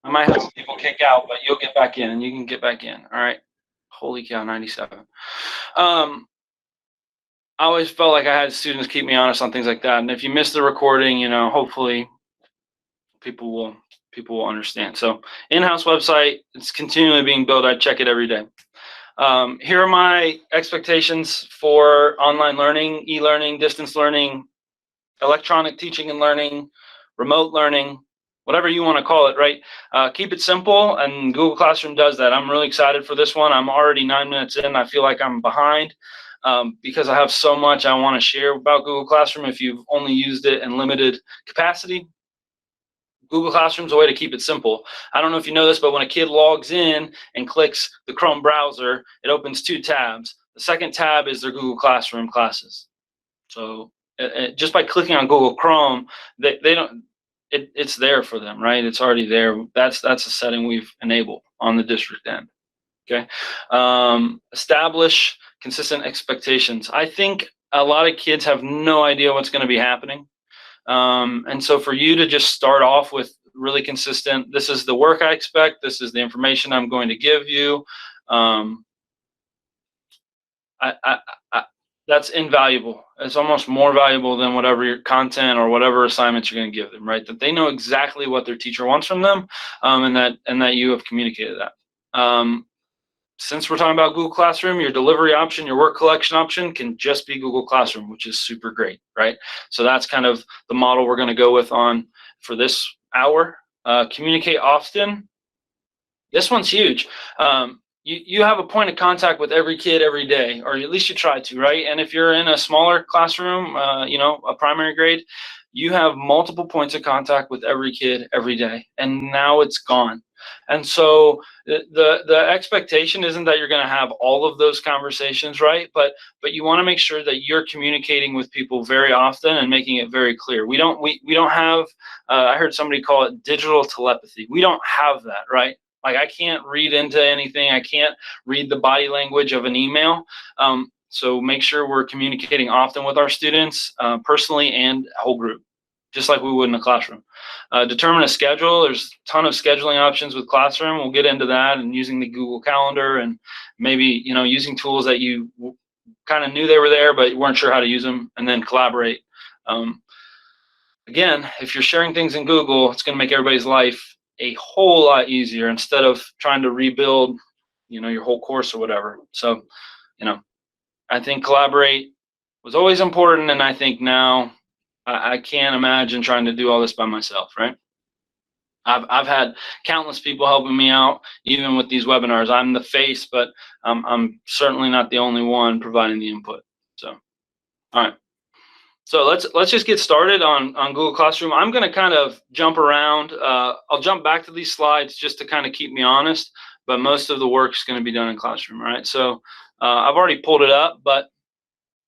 I might have some people kick out, but you'll get back in, and you can get back in. All right. Holy cow, 97. I always felt like I had students keep me honest on things like that. And if you miss the recording, hopefully people will understand. So in-house website, it's continually being built. I check it every day. Here are my expectations for online learning, e-learning, distance learning, electronic teaching and learning, remote learning, whatever you want to call it, right? Keep it simple, and Google Classroom does that. I'm really excited for this one. I'm already 9 minutes in. I feel like I'm behind because I have so much I want to share about Google Classroom. If you've only used it in limited capacity, Google Classroom is a way to keep it simple. I don't know if you know this, but when a kid logs in and clicks the Chrome browser, it opens 2 tabs. The second tab is their Google Classroom classes. So just by clicking on Google Chrome, they don't. It's there for them, right? It's already there. That's a setting we've enabled on the district end. Okay. Establish consistent expectations. I think a lot of kids have no idea what's going to be happening. And so for you to just start off with really consistent, this is the work I expect, this is the information I'm going to give you, that's invaluable. It's almost more valuable than whatever your content or whatever assignments you're going to give them, right? That they know exactly what their teacher wants from them, and that you have communicated that. Since we're talking about Google Classroom, your delivery option, your work collection option can just be Google Classroom, which is super great, right? So that's kind of the model we're going to go with for this hour. Communicate often. This one's huge. You have a point of contact with every kid every day, or at least you try to, right? And if you're in a smaller classroom, a primary grade, you have multiple points of contact with every kid every day, and now it's gone. And so the expectation isn't that you're going to have all of those conversations, right? But you want to make sure that you're communicating with people very often and making it very clear. We don't have. I heard somebody call it digital telepathy. We don't have that, right? Like, I can't read into anything. I can't read the body language of an email. So make sure we're communicating often with our students, personally and whole group, just like we would in a classroom. Determine a schedule. There's a ton of scheduling options with Classroom. We'll get into that, and using the Google Calendar, and maybe using tools that you kind of knew they were there but you weren't sure how to use them, and then collaborate. Again, if you're sharing things in Google, it's going to make everybody's life a whole lot easier instead of trying to rebuild, your whole course or whatever. So, I think collaborate was always important, and I think now I can't imagine trying to do all this by myself, right? I've had countless people helping me out, even with these webinars. I'm the face, but I'm certainly not the only one providing the input. So, all right. So let's just get started on Google Classroom. I'm going to kind of jump around. I'll jump back to these slides just to kind of keep me honest, but most of the work is going to be done in Classroom, right? So I've already pulled it up, but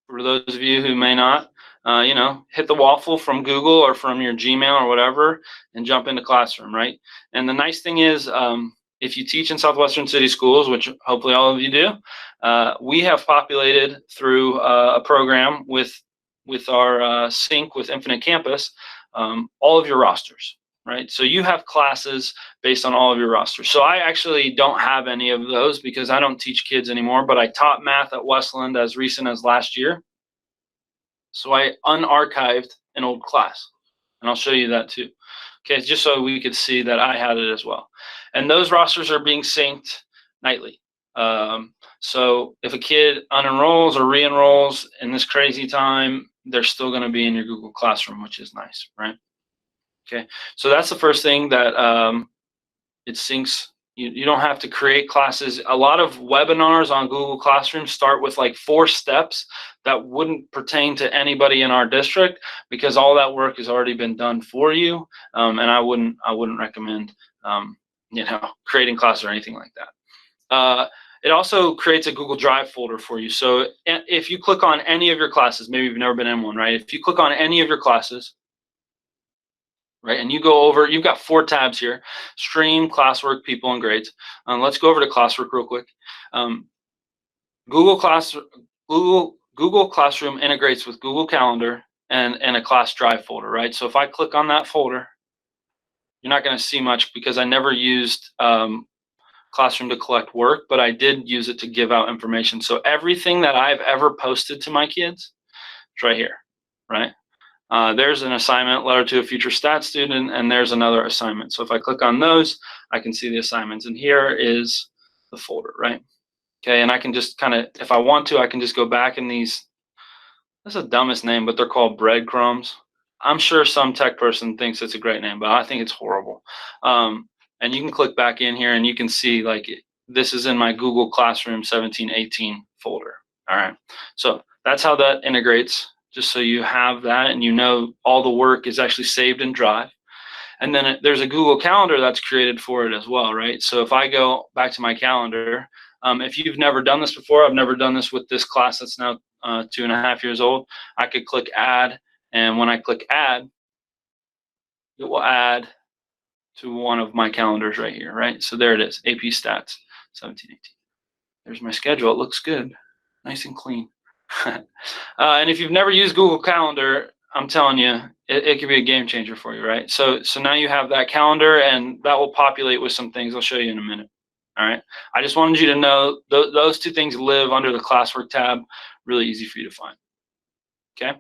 for those of you who may not, hit the waffle from Google or from your Gmail or whatever and jump into Classroom, right? And the nice thing is, if you teach in Southwestern City Schools, which hopefully all of you do, we have populated through a program with our sync with Infinite Campus, all of your rosters, right? So you have classes based on all of your rosters. So I actually don't have any of those because I don't teach kids anymore, but I taught math at Westland as recent as last year. So I unarchived an old class, and I'll show you that too. Okay, just so we could see that I had it as well. And those rosters are being synced nightly. So if a kid unenrolls or re-enrolls in this crazy time, they're still going to be in your Google Classroom, which is nice, right? Okay, so that's the first thing, that it syncs. You don't have to create classes. A lot of webinars on Google Classroom start with like 4 steps that wouldn't pertain to anybody in our district, because all that work has already been done for you, and I wouldn't recommend creating classes or anything like that. It also creates a Google Drive folder for you. So if you click on any of your classes, maybe you've never been in one, right? If you click on any of your classes, right, and you go over, you've got 4 tabs here: stream, classwork, people, and grades. Let's go over to classwork real quick. Google Classroom integrates with Google Calendar and a class drive folder, right? So if I click on that folder, you're not going to see much because I never used Classroom to collect work, but I did use it to give out information. So everything that I've ever posted to my kids, it's right here, right? There's an assignment, letter to a future stats student, and there's another assignment. So if I click on those, I can see the assignments, and here is the folder, right? Okay, and I can just kind of, if I want to, I can just go back in these. That's the dumbest name, but they're called breadcrumbs. I'm sure some tech person thinks it's a great name, but I think it's horrible. And you can click back in here and you can see like this is in my Google Classroom 1718 folder. All right, so that's how that integrates, just so you have that and you know all the work is actually saved in Drive. And then there's a Google Calendar that's created for it as well, right? So if I go back to my calendar, if you've never done this before, I've never done this with this class that's now 2.5 years old, I could click add, and when I click add, it will add to one of my calendars right here, right? So there it is, AP Stats 1718. There's my schedule. It looks good, nice and clean. And if you've never used Google Calendar, I'm telling you, it could be a game changer for you, right? So now you have that calendar, and that will populate with some things I'll show you in a minute. All right. I just wanted you to know those two things live under the classwork tab. Really easy for you to find. Okay.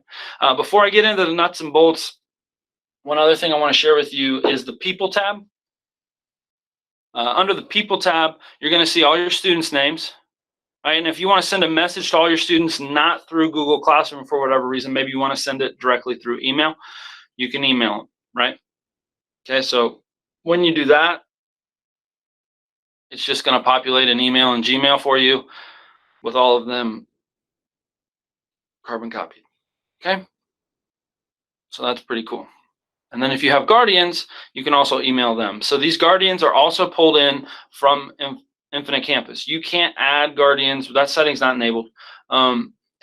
Before I get into the nuts and bolts, one other thing I want to share with you is the People tab. Under the People tab, you're going to see all your students' names. Right? And if you want to send a message to all your students, not through Google Classroom for whatever reason, maybe you want to send it directly through email, you can email them, right? Okay, so when you do that, it's just going to populate an email in Gmail for you with all of them carbon copied. Okay, so that's pretty cool. And then if you have guardians, you can also email them. So these guardians are also pulled in from Infinite Campus. You can't add guardians, that setting's not enabled.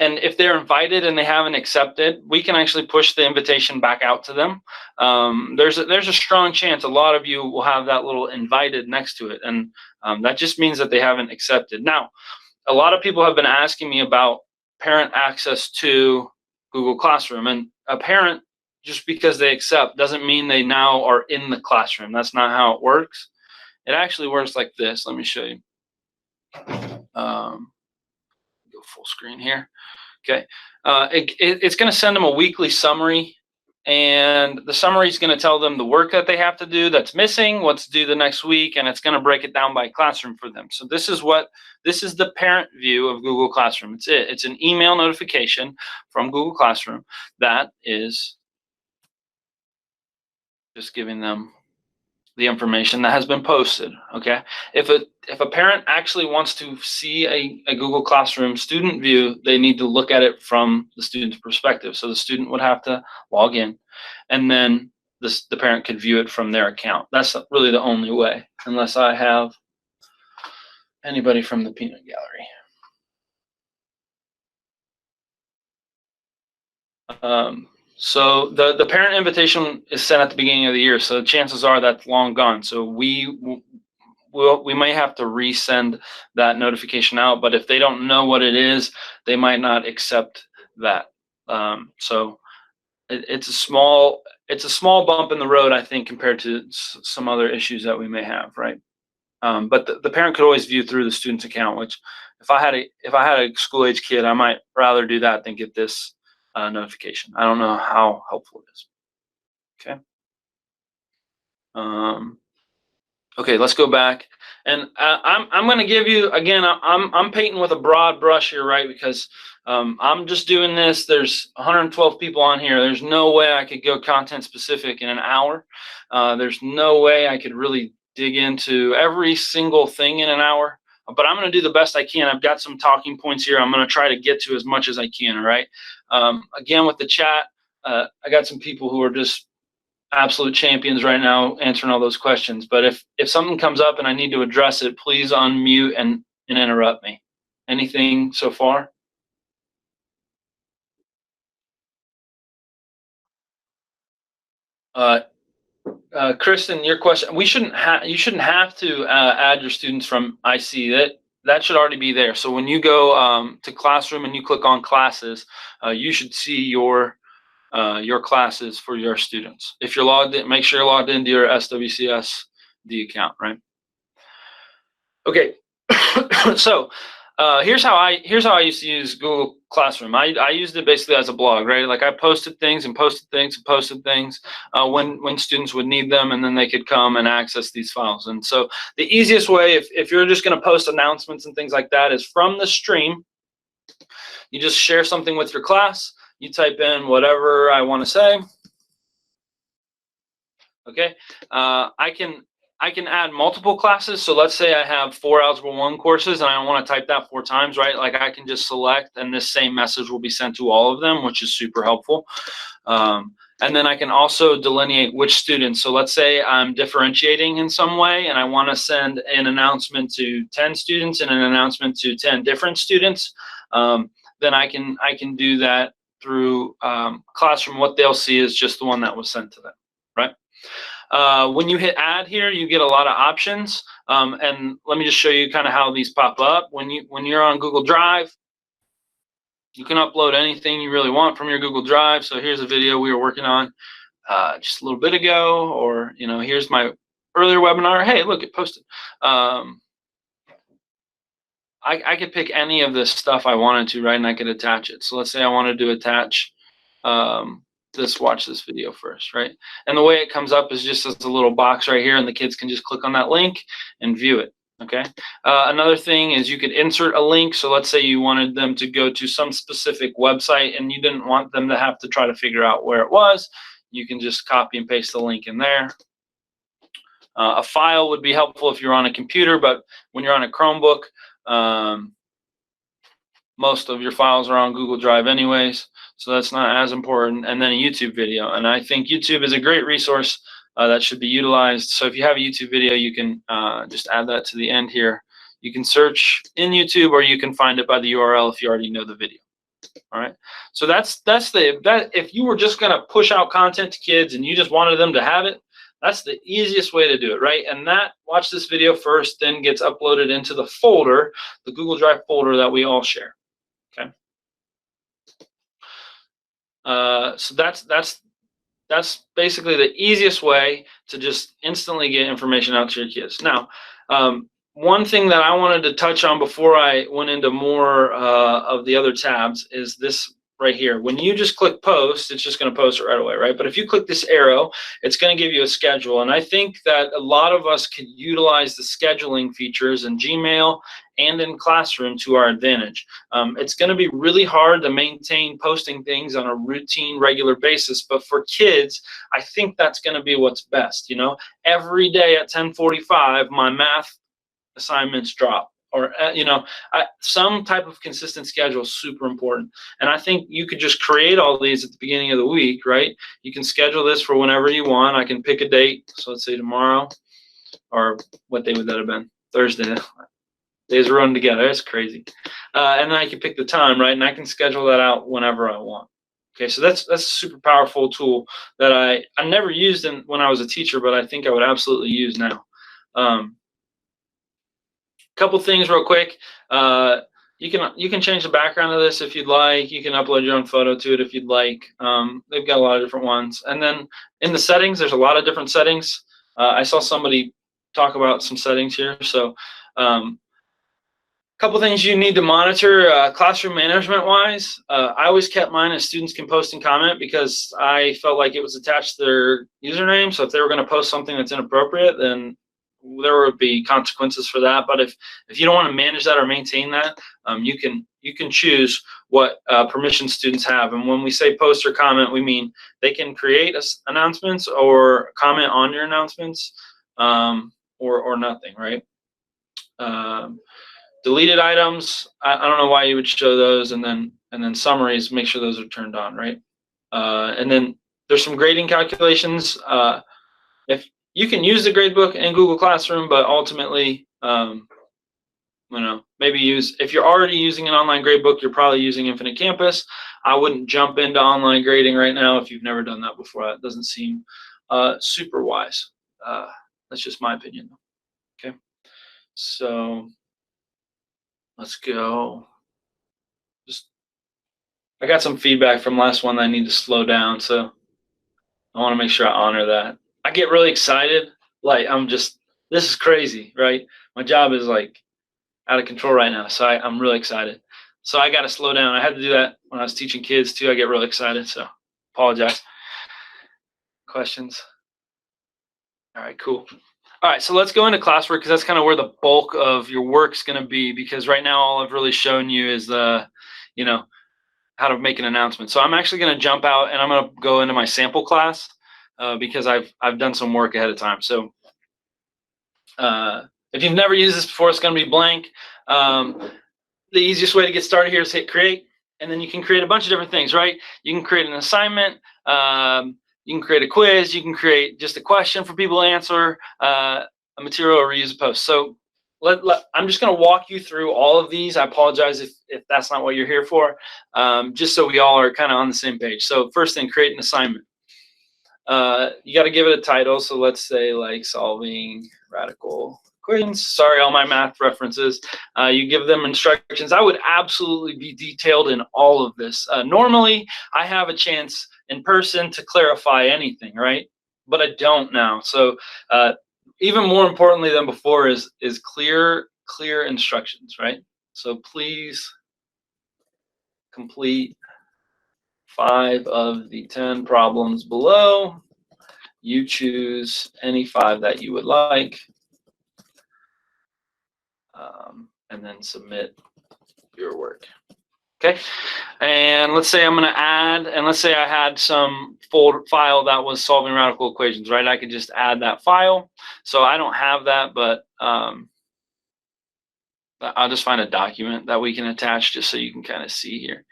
And if they're invited and they haven't accepted, we can actually push the invitation back out to them. There's a strong chance a lot of you will have that little invited next to it, and that just means that they haven't accepted. Now, a lot of people have been asking me about parent access to Google Classroom, and a parent, just because they accept doesn't mean they now are in the classroom. That's not how it works. It actually works like this. Let me show you. Go full screen here. Okay. It's going to send them a weekly summary, and the summary is going to tell them the work that they have to do that's missing, what's due the next week, and it's going to break it down by classroom for them. So this is the parent view of Google Classroom. It's an email notification from Google Classroom that is just giving them the information that has been posted. Okay, if a parent actually wants to see a Google Classroom student view, they need to look at it from the student's perspective. So the student would have to log in, and then the parent could view it from their account. That's really the only way, unless I have anybody from the peanut gallery. So the parent invitation is sent at the beginning of the year, so the chances are that's long gone. So we may have to resend that notification out, but if they don't know what it is, they might not accept that. So it's a small bump in the road, I think, compared to some other issues that we may have, right? But the parent could always view through the student's account, which if I had a school-age kid, I might rather do that than get this notification. I don't know how helpful it is. Okay. Okay, let's go back, and I'm going to give you again. I'm painting with a broad brush here, right? Because I'm just doing this. There's 112 people on here. There's no way I could go content specific in an hour. There's no way I could really dig into every single thing in an hour. But I'm going to do the best I can. I've got some talking points here. I'm going to try to get to as much as I can. All right. Again, with the chat, I got some people who are just absolute champions right now answering all those questions. But if something comes up and I need to address it, please unmute and interrupt me. Anything so far? Kristen, your question. You shouldn't have to add your students from IC. That should already be there. So when you go to Classroom and you click on classes, you should see your your classes for your students. If you're logged in, make sure you're logged into your SWCSD account, right? Okay, so here's how I used to use Google Classroom. I used it basically as a blog, right? Like I posted things and posted things and posted things when students would need them, and then they could come and access these files. And so the easiest way, if you're just going to post announcements and things like that, is from the stream. You just share something with your class. You type in whatever I want to say. Okay, I can add multiple classes. So let's say I have 4 Algebra 1 courses and I want to type that 4 times, right? Like I can just select and this same message will be sent to all of them, which is super helpful. And then I can also delineate which students. So let's say I'm differentiating in some way and I want to send an announcement to 10 students and an announcement to 10 different students. Then I can do that through Classroom. What they'll see is just the one that was sent to them, right? When you hit add here, you get a lot of options. And let me just show you kind of how these pop up. When you're on Google Drive, you can upload anything you really want from your Google Drive. So here's a video we were working on just a little bit ago, or here's my earlier webinar. Hey, look, it posted. I could pick any of this stuff I wanted to, right? And I could attach it. So let's say I wanted to attach watch this video first, right? And the way it comes up is just as a little box right here, and the kids can just click on that link and view it. Okay. Another thing is you could insert a link. So let's say you wanted them to go to some specific website and you didn't want them to have to try to figure out where it was. You can just copy and paste the link in there. A file would be helpful if you're on a computer, but when you're on a Chromebook, most of your files are on Google Drive anyways, so that's not as important. And then a YouTube video, and I think YouTube is a great resource that should be utilized. So if you have a YouTube video, you can just add that to the end here. You can search in YouTube, or you can find it by the URL if you already know the video. All right, so that's if you were just going to push out content to kids and you just wanted them to have it, that's the easiest way to do it, right? And that, watch this video first, then gets uploaded into the folder, the Google Drive folder that we all share. Okay. So that's basically the easiest way to just instantly get information out to your kids. Now, one thing that I wanted to touch on before I went into more of the other tabs is this right here. When you just click post, it's just going to post it right away, right? But if you click this arrow, it's going to give you a schedule. And I think that a lot of us could utilize the scheduling features in Gmail and in Classroom to our advantage. It's going to be really hard to maintain posting things on a routine, regular basis, but for kids, I think that's going to be what's best. Every day at 10:45, my math assignments drop, or some type of consistent schedule is super important. And I think you could just create all these at the beginning of the week, right? You can schedule this for whenever you want. I can pick a date, so let's say tomorrow, or what day would that have been? Thursday. Days run together. It's crazy. And then I can pick the time, right? And I can schedule that out whenever I want. Okay, so that's a super powerful tool that I never used when I was a teacher, but I think I would absolutely use now. Couple things real quick. You can change the background of this if you'd like. You can upload your own photo to it if you'd like. They've got a lot of different ones. And then in the settings, there's a lot of different settings. I saw somebody talk about some settings here. So couple things you need to monitor classroom management wise. I always kept mine as students can post and comment, because I felt like it was attached to their username. So if they were going to post something that's inappropriate, then there would be consequences for that. But if you don't want to manage that or maintain that, you can choose what permission students have. And when we say post or comment, we mean they can create announcements or comment on your announcements, or nothing, right? Deleted items, I don't know why you would show those, and then summaries, make sure those are turned on, right? And then there's some grading calculations. If you can use the gradebook in Google Classroom, but ultimately, maybe if you're already using an online gradebook, you're probably using Infinite Campus. I wouldn't jump into online grading right now if you've never done that before. That doesn't seem super wise. That's just my opinion, though. Okay, so let's go. Just I got some feedback from last one that I need to slow down, so I want to make sure I honor that. I get really excited. Like, this is crazy, right? My job is like out of control right now, so I'm really excited. So I got to slow down. I had to do that when I was teaching kids too. I get really excited, so apologize. Questions? All right, cool. All right, so let's go into classwork because that's kind of where the bulk of your work's going to be, because right now all I've really shown you is how to make an announcement. So I'm actually going to jump out and I'm going to go into my sample class because I've done some work ahead of time. So if you've never used this before, it's going to be blank. The easiest way to get started here is hit create, and then you can create a bunch of different things, right? You can create an assignment. You can create a quiz. You can create just a question for people to answer, a material, or reuse a post. So I'm just going to walk you through all of these. I apologize if that's not what you're here for, just so we all are kind of on the same page. So first thing, create an assignment. You got to give it a title. So let's say like solving radical equations. Sorry, all my math references. You give them instructions. I would absolutely be detailed in all of this. Normally, I have a chance in person to clarify anything, right? But I don't now. So even more importantly than before is clear instructions, right? So please complete 5 of the 10 problems below. You choose any 5 that you would like, and then submit your work. Okay, and let's say I'm going to add, and let's say I had some file that was solving radical equations, right? I could just add that file. So I don't have that, but I'll just find a document that we can attach just so you can kind of see here.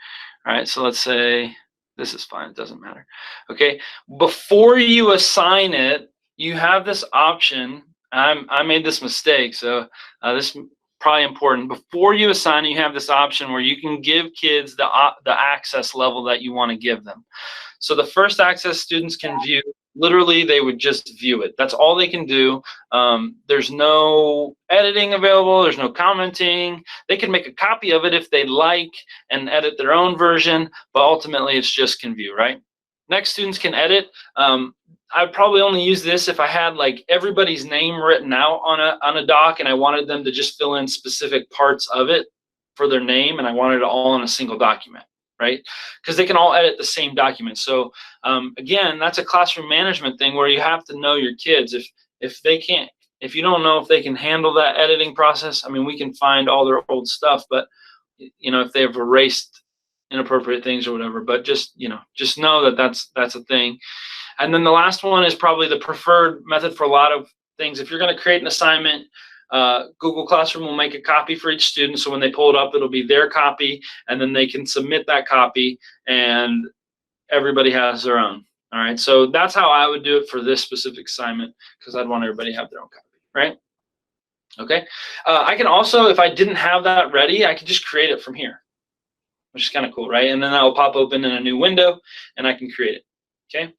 All right, so let's say this is fine, it doesn't matter. Okay, before you assign it, you have this option. I made this mistake, so this is probably important. Before you assign it, you have this option where you can give kids the access level that you want to give them. So the first access students can view, literally they would just view it. That's all they can do. There's no editing available. There's no commenting. They can make a copy of it if they like and edit their own version, but ultimately it's just can view, right? Next, students can edit. I'd probably only use this if I had like everybody's name written out on a doc and I wanted them to just fill in specific parts of it for their name, and I wanted it all in a single document, right? Because they can all edit the same document. So again, that's a classroom management thing where you have to know your kids. If you don't know if they can handle that editing process, I mean, we can find all their old stuff, but if they've erased inappropriate things or whatever, but just know that that's a thing. And then the last one is probably the preferred method for a lot of things. If you're going to create an assignment, Google Classroom will make a copy for each student. So when they pull it up, it'll be their copy, and then they can submit that copy, and everybody has their own. All right. So that's how I would do it for this specific assignment, because I'd want everybody to have their own copy, right? Okay. I can also, if I didn't have that ready, I could just create it from here, which is kind of cool, right? And then that will pop open in a new window, and I can create it. Okay.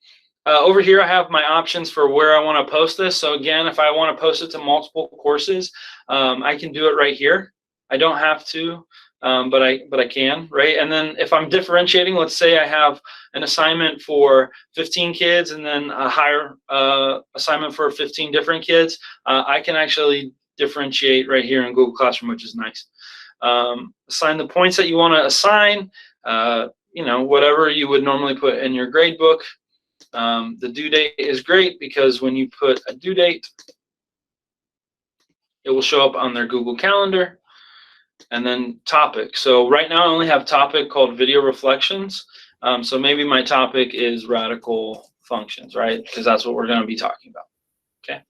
Over here, I have my options for where I want to post this. So again, if I want to post it to multiple courses, I can do it right here. I don't have to, but I can, right? And then if I'm differentiating, let's say I have an assignment for 15 kids and then a higher assignment for 15 different kids, I can actually differentiate right here in Google Classroom, which is nice. Assign the points that you want to assign, whatever you would normally put in your grade book. The due date is great because when you put a due date, it will show up on their Google Calendar. And then topic. So right now I only have topic called video reflections. So maybe my topic is radical functions, right? Because that's what we're going to be talking about. Okay.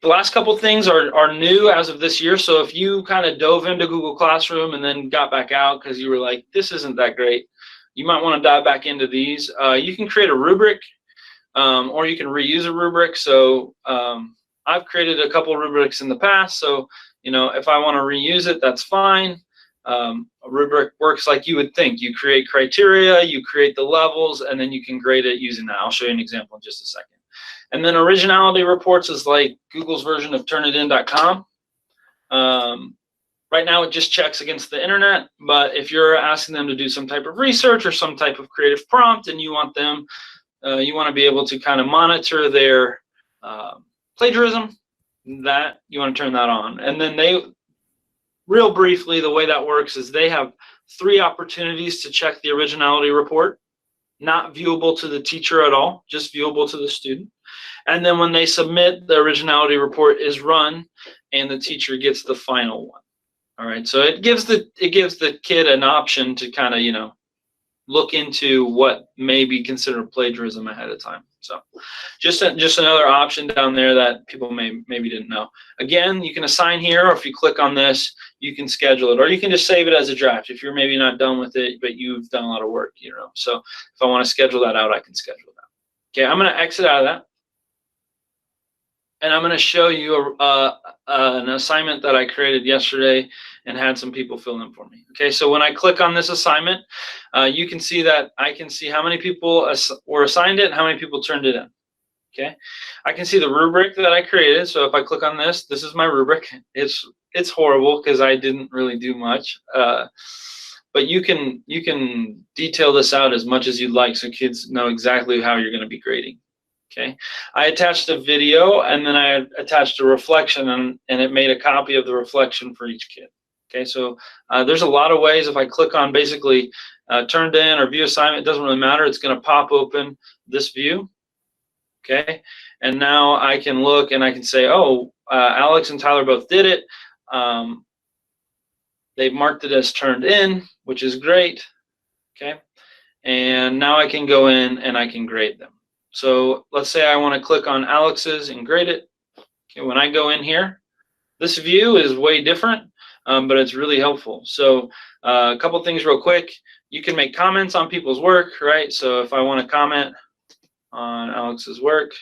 The last couple things are new as of this year. So if you kind of dove into Google Classroom and then got back out because you were like, this isn't that great, you might want to dive back into these. You can create a rubric, or you can reuse a rubric. So I've created a couple rubrics in the past. So if I want to reuse it, that's fine. A rubric works like you would think. You create criteria, you create the levels, and then you can grade it using that. I'll show you an example in just a second. And then originality reports is like Google's version of turnitin.com. Right now, it just checks against the internet, but if you're asking them to do some type of research or some type of creative prompt, and you want them, you want to be able to kind of monitor their plagiarism, that you want to turn that on. And then they, real briefly, the way that works is they have 3 opportunities to check the originality report, not viewable to the teacher at all, just viewable to the student. And then when they submit, the originality report is run, and the teacher gets the final one. All right, so it gives the kid an option to kind of, you know, look into what may be considered plagiarism ahead of time. So just another option down there that people maybe didn't know. Again, you can assign here, or if you click on this, you can schedule it, or you can just save it as a draft if you're maybe not done with it, but you've done a lot of work, you know. So if I want to schedule that out, I can schedule that. Okay, I'm going to exit out of that, and I'm going to show you an assignment that I created yesterday and had some people fill in for me. Okay, so when I click on this assignment, you can see that I can see how many people were assigned it and how many people turned it in. Okay, I can see the rubric that I created. So if I click on this, this is my rubric. It's horrible because I didn't really do much, but you can detail this out as much as you'd like, so kids know exactly how you're going to be grading. Okay, I attached a video, and then I attached a reflection, and it made a copy of the reflection for each kid. Okay, so there's a lot of ways. If I click on basically turned in or view assignment, it doesn't really matter. It's going to pop open this view. Okay, and now I can look and I can say, oh, Alex and Tyler both did it. They've marked it as turned in, which is great. Okay, and now I can go in and I can grade them. So let's say I want to click on Alex's and grade it. Okay, when I go in here, this view is way different, but it's really helpful. So a couple things real quick. You can make comments on people's work, right? So if I want to comment on Alex's work,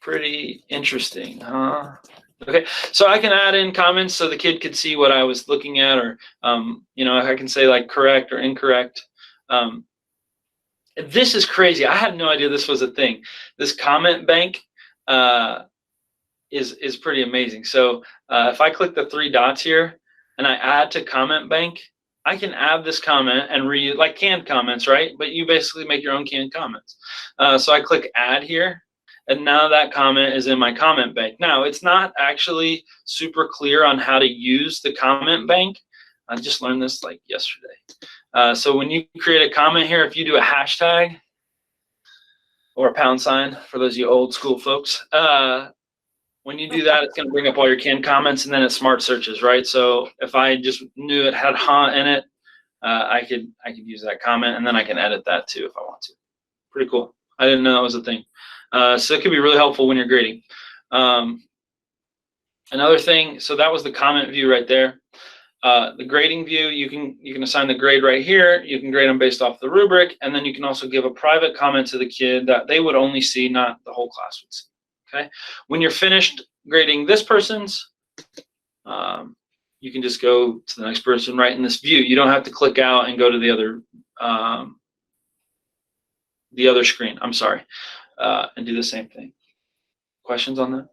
pretty interesting, huh? Okay, so I can add in comments so the kid could see what I was looking at, or you know, I can say like correct or incorrect. This is crazy. I had no idea this was a thing. This comment bank is pretty amazing. So if I click the 3 dots here and I add to comment bank, I can add this comment and read like canned comments, right? But you basically make your own canned comments. So I click add here, and now that comment is in my comment bank. Now, it's not actually super clear on how to use the comment bank. I just learned this like yesterday. So when you create a comment here, if you do a hashtag or a # for those of you old school folks, when you do that, it's going to bring up all your canned comments, and then it smart searches, right? So if I just knew it had "huh" in it, I could use that comment, and then I can edit that too if I want to. Pretty cool. I didn't know that was a thing. So it could be really helpful when you're grading. Another thing, so that was the comment view right there. The grading view, you can assign the grade right here. You can grade them based off the rubric, and then you can also give a private comment to the kid that they would only see, not the whole class would see. Okay. When you're finished grading this person's, you can just go to the next person right in this view. You don't have to click out and go to the other screen. I'm sorry, and do the same thing. Questions on that?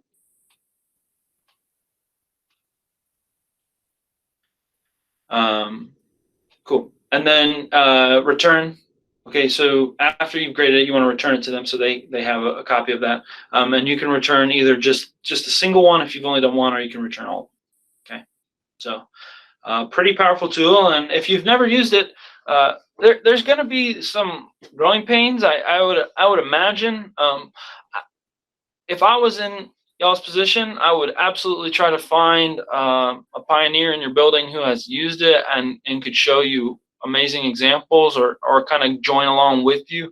Cool. And then return. Okay, so after you've graded it, you want to return it to them so they have a copy of that. And you can return either just a single one if you've only done one, or you can return all. Okay, so pretty powerful tool. And if you've never used it, there's going to be some growing pains. I would imagine. If I was in y'all's position, I would absolutely try to find a pioneer in your building who has used it and could show you amazing examples, or kind of join along with you.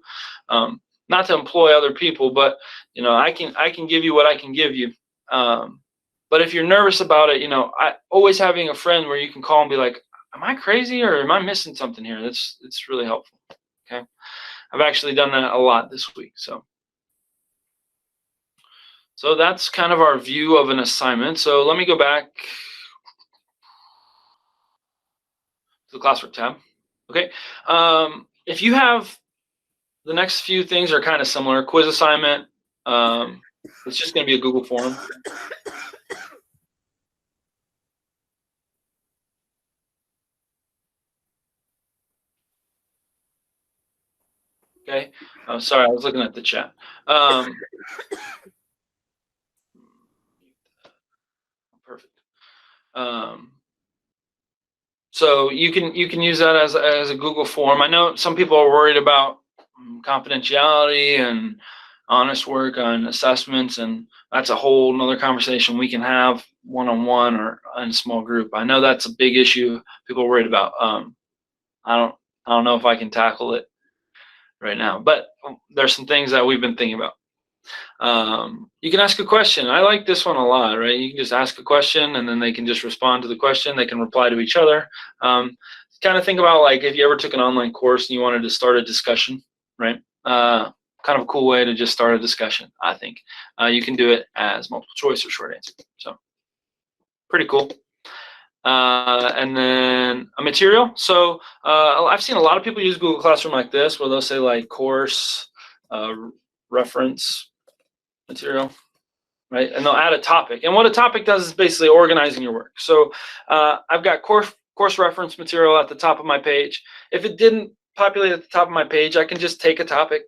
Not to employ other people, but you know, I can give you what I can give you. But if you're nervous about it, you know, always having a friend where you can call and be like, am I crazy or am I missing something here? It's really helpful. Okay, I've actually done that a lot this week. So that's kind of our view of an assignment. So let me go back to the classwork tab. Okay, if you have, the next few things are kind of similar. Quiz assignment, it's just going to be a Google form. Okay. Oh, sorry, I was looking at the chat. Perfect. So you can use that as a Google form. I know some people are worried about confidentiality and honest work on assessments, and that's a whole nother conversation we can have one-on-one or in a small group. I know that's a big issue people are worried about. I don't know if I can tackle it right now, but there's some things that we've been thinking about. You can ask a question. I like this one a lot, right? You can just ask a question and then they can just respond to the question. They can reply to each other. Kind of think about like if you ever took an online course and you wanted to start a discussion, right? Kind of a cool way to just start a discussion, I think. You can do it as multiple choice or short answer. So pretty cool. And then a material. So I've seen a lot of people use Google Classroom like this, where they'll say like course, reference, material, right? And they'll add a topic. And what a topic does is basically organizing your work. So I've got course reference material at the top of my page. If it didn't populate at the top of my page, I can just take a topic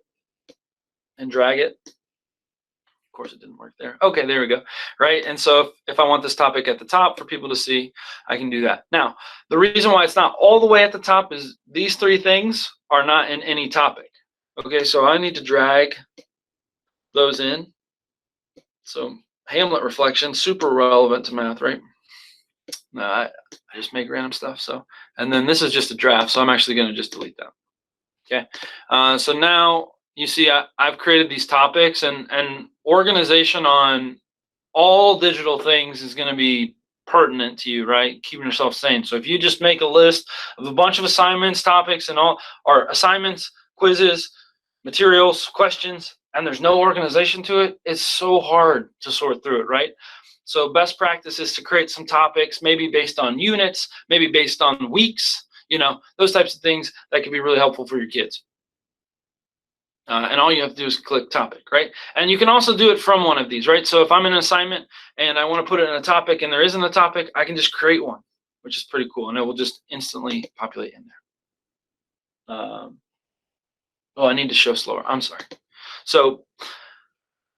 and drag it. Of course, it didn't work there. Okay, there we go, right? And so if I want this topic at the top for people to see, I can do that. Now, the reason why it's not all the way at the top is these three things are not in any topic. Okay, so I need to drag those in. So Hamlet reflection, super relevant to math, right? No, I just make random stuff. So, and then this is just a draft, so I'm actually going to just delete that. Okay, so now you see I've created these topics, and organization on all digital things is going to be pertinent to you, right? Keeping yourself sane. So if you just make a list of a bunch of assignments, topics, and all, or assignments, quizzes, materials, questions, and there's no organization to it, it's so hard to sort through it, right? So best practice is to create some topics, maybe based on units, maybe based on weeks, you know, those types of things that can be really helpful for your kids. And all you have to do is click topic, right? And you can also do it from one of these, right? So if I'm in an assignment and I want to put it in a topic and there isn't a topic, I can just create one, which is pretty cool. And it will just instantly populate in there. Oh, I need to show slower. I'm sorry. So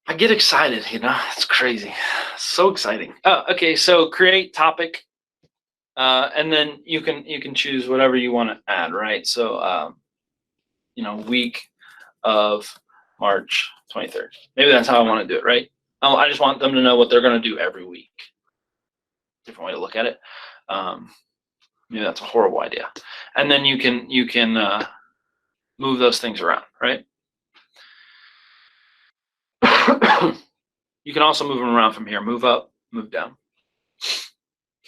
I get excited, you know, it's crazy. So exciting. Oh, okay, so create topic. And then you can choose whatever you want to add, right? So, you know, week of March 23rd. Maybe that's how I want to do it, right? I just want them to know what they're going to do every week. Different way to look at it. Maybe that's a horrible idea. And then you can move those things around, right? You can also move them around from here. Move up, move down.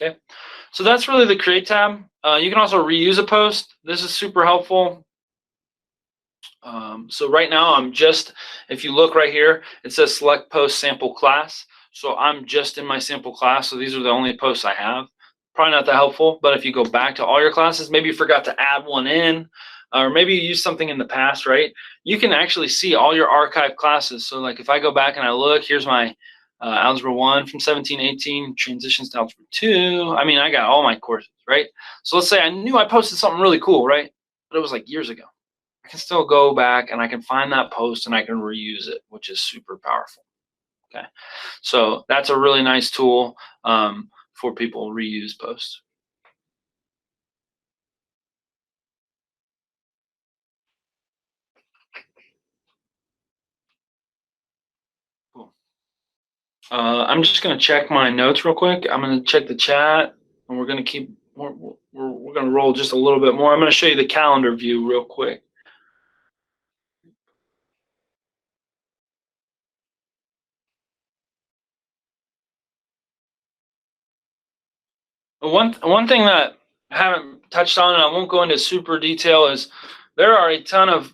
Okay. So that's really the create tab. You can also reuse a post. This is super helpful. So right now I'm just, if you look right here, it says select post sample class. So I'm just in my sample class. So these are the only posts I have. Probably not that helpful, but if you go back to all your classes, maybe you forgot to add one in, or maybe you used something in the past, right? You can actually see all your archived classes. So like if I go back and I look, here's my Algebra 1 from 17-18, transitions to Algebra 2. I mean, I got all my courses, right? So let's say I knew I posted something really cool, right? But it was like years ago. I can still go back and I can find that post and I can reuse it, which is super powerful. Okay, so that's a really nice tool for people to reuse posts. Cool. I'm just going to check my notes real quick. I'm going to check the chat, and we're going to keep. We're going to roll just a little bit more. I'm going to show you the calendar view real quick. One thing that I haven't touched on, and I won't go into super detail, is there are a ton of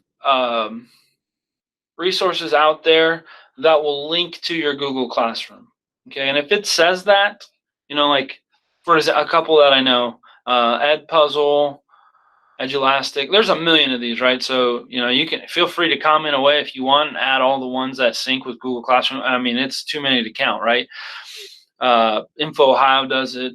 resources out there that will link to your Google Classroom. Okay, and if it says that, you know, like for a couple that I know, Edpuzzle, Edulastic, there's a million of these, right? So, you know, you can feel free to comment away if you want and add all the ones that sync with Google Classroom. I mean, it's too many to count, right? Info Ohio does it.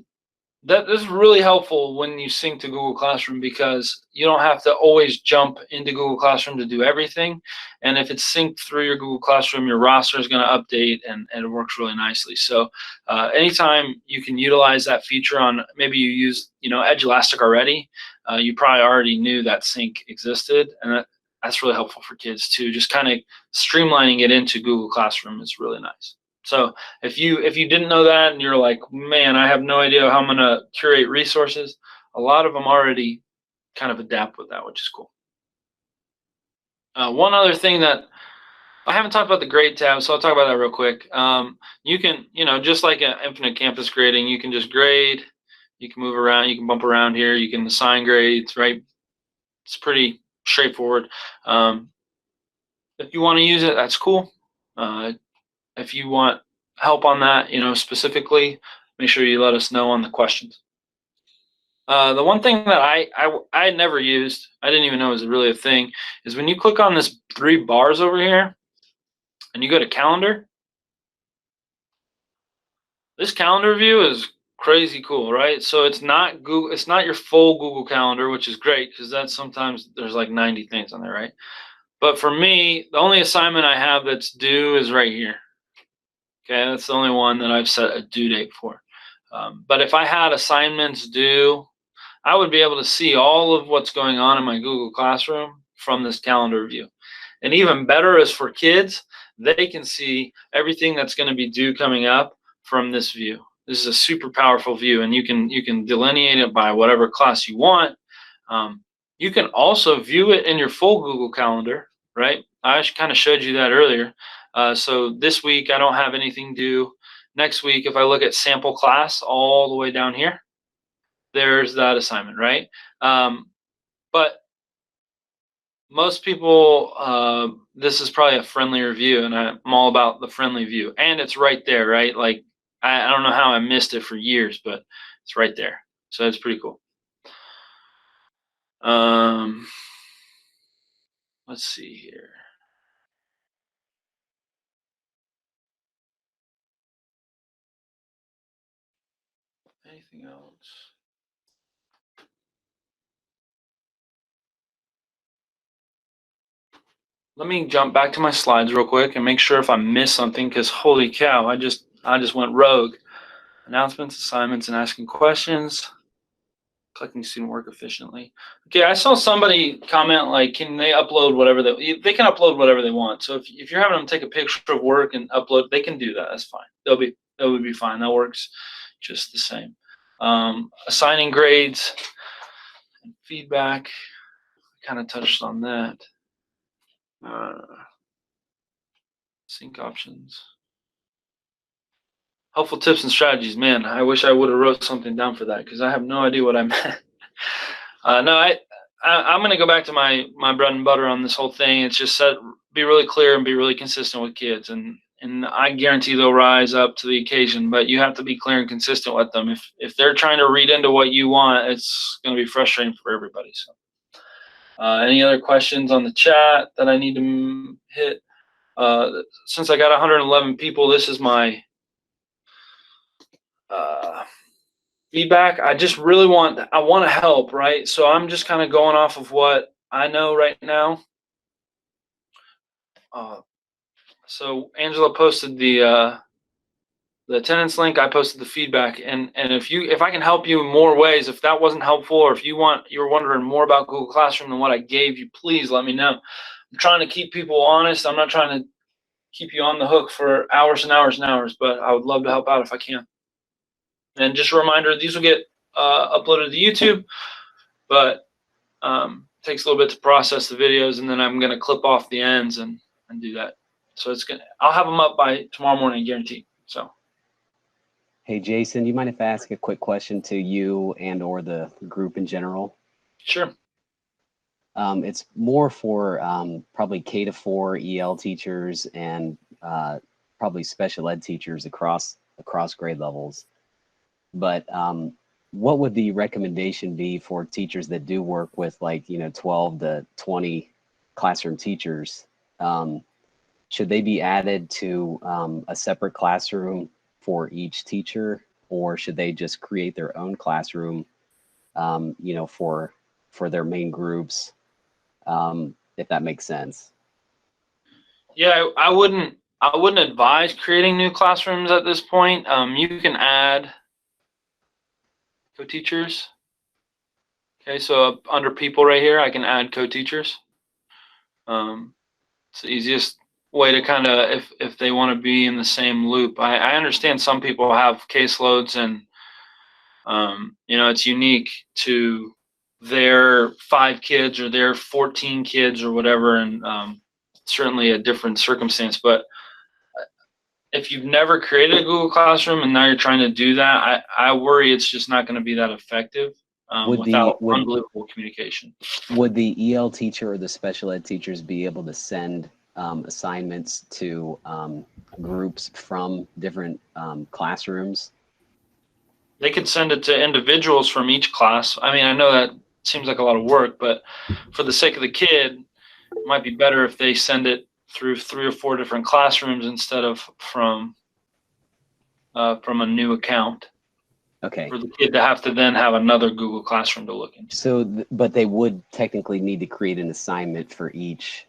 This is really helpful when you sync to Google Classroom, because you don't have to always jump into Google Classroom to do everything. And if it's synced through your Google Classroom, your roster is going to update, and it works really nicely. So anytime you can utilize that feature on, maybe you use Edge Elastic already, you probably already knew that sync existed, and that's really helpful for kids too. Just kind of streamlining it into Google Classroom is really nice. So if you didn't know that and you're like, man, I have no idea how I'm going to curate resources, a lot of them already kind of adapt with that, which is cool. One other thing that I haven't talked about, the grade tab, so I'll talk about that real quick. You can, just like an infinite campus grading, you can just grade, you can move around, you can bump around here, you can assign grades, right? It's pretty straightforward. If you want to use it, that's cool. If you want help on that, specifically, make sure you let us know on the questions. The one thing that I never used, I didn't even know was really a thing, is when you click on this 3 bars over here and you go to calendar, this calendar view is crazy cool, right? So it's not Google, it's not your full Google Calendar, which is great, because that's sometimes there's like 90 things on there, right? But for me, the only assignment I have that's due is right here. Okay, that's the only one that I've set a due date for. But if I had assignments due, I would be able to see all of what's going on in my Google Classroom from this calendar view. And even better is for kids, they can see everything that's going to be due coming up from this view. This is a super powerful view, and you can delineate it by whatever class you want. You can also view it in your full Google Calendar, right? I kind of showed you that earlier. So this week I don't have anything due. Next week, if I look at sample class all the way down here, there's that assignment, right? But most people, this is probably a friendlier view, and I'm all about the friendly view. And it's right there, right? Like, I don't know how I missed it for years, but it's right there. So it's pretty cool. Let's see here. Anything else? Let me jump back to my slides real quick and make sure if I missed something, because holy cow, I just went rogue. Announcements, assignments, and asking questions. Collecting student work efficiently. Okay, I saw somebody comment, like, can they upload whatever they can upload whatever they want. So if you're having them take a picture of work and upload, they can do that. That's fine. That would be fine. That works just the same. Assigning grades and feedback, I kind of touched on that. Sync options. Helpful tips and strategies. Man, I wish I would have wrote something down for that, because I have no idea what I meant. No, I'm going to go back to my bread and butter on this whole thing. It's just be really clear and be really consistent with kids, and I guarantee they'll rise up to the occasion. But you have to be clear and consistent with them. If they're trying to read into what you want, it's going to be frustrating for everybody. So, any other questions on the chat that I need to hit? Since I got 111 people, this is my feedback. I just really want to help, right? So I'm just kind of going off of what I know right now. So Angela posted the attendance link. I posted the feedback, and if I can help you in more ways, if that wasn't helpful, or if you're wondering more about Google Classroom than what I gave you, please let me know. I'm trying to keep people honest. I'm not trying to keep you on the hook for hours and hours and hours, but I would love to help out if I can. And just a reminder, these will get uploaded to YouTube, but takes a little bit to process the videos, and then I'm going to clip off the ends and do that. So I'll have them up by tomorrow morning, guaranteed. So. Hey, Jason, do you mind if I ask a quick question to you and or the group in general? Sure. It's more for probably K-4 EL teachers and probably special ed teachers across grade levels. But what would the recommendation be for teachers that do work with, like, 12 to 20 classroom teachers? Should they be added to a separate classroom for each teacher, or should they just create their own classroom, you know, for their main groups, if that makes sense? Yeah, I wouldn't advise creating new classrooms at this point. You can add co-teachers. Okay, so under people right here, I can add co-teachers. It's the easiest way to kind of, if they want to be in the same loop. I understand some people have caseloads and, you know, it's unique to their 5 kids or their 14 kids or whatever, and certainly a different circumstance. But if you've never created a Google Classroom and now you're trying to do that, I worry it's just not going to be that effective without unbelievable communication. Would the EL teacher or the special ed teachers be able to send assignments to groups from different classrooms? They could send it to individuals from each class. I mean, I know that seems like a lot of work, but for the sake of the kid, it might be better if they send it through 3 or 4 different classrooms instead of from a new account. Okay. For the kid to have to then have another Google Classroom to look into. So, but they would technically need to create an assignment for each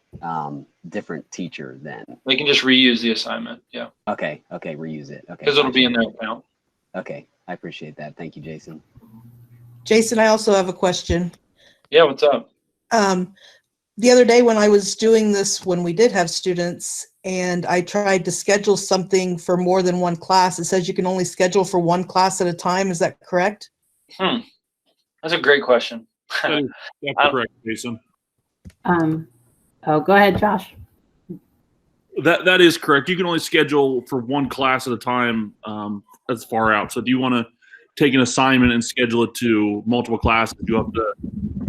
different teacher then. They can just reuse the assignment. Yeah. Okay. Okay. Reuse it. Okay. Because it'll be in their account. Okay. I appreciate that. Thank you, Jason. Jason, I also have a question. Yeah. What's up? The other day when I was doing this, when we did have students and I tried to schedule something for more than one class, it says you can only schedule for one class at a time. Is that correct? That's a great question. That's correct, Jason. Oh, go ahead, Josh. That is correct. You can only schedule for one class at a time. That's far out. So if you want to take an assignment and schedule it to multiple classes, you have to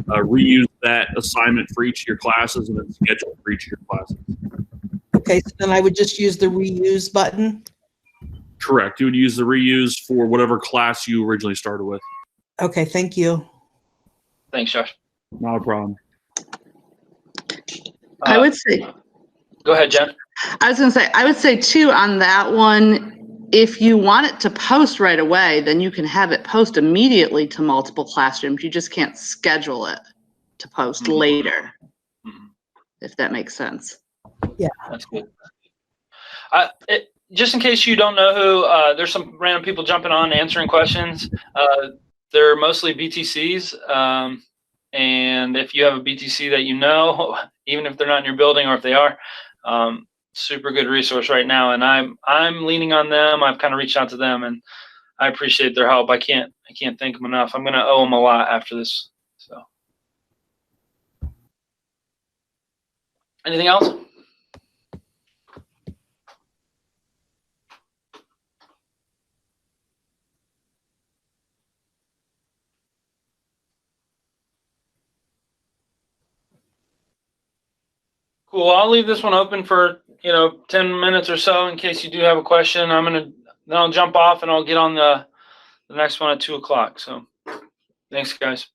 reuse that assignment for each of your classes and then schedule it for each of your classes. Okay, so then I would just use the reuse button. Correct. You would use the reuse for whatever class you originally started with. Okay, thank you. Thanks, Josh. Not a problem. I would say, Go ahead, Jen. I was going to say, I would say too on that one, if you want it to post right away, then you can have it post immediately to multiple classrooms. You just can't schedule it to post later, if that makes sense. Yeah. That's good. Just in case you don't know who, there's some random people jumping on answering questions. They're mostly BTCs. And if you have a BTC that you know, even if they're not in your building or if they are, super good resource right now. And I'm leaning on them. I've kind of reached out to them and I appreciate their help. I can't thank them enough. I'm going to owe them a lot after this. So anything else? Cool. I'll leave this one open for 10 minutes or so in case you do have a question. Then I'll jump off and I'll get on the next one at 2 o'clock. So thanks, guys.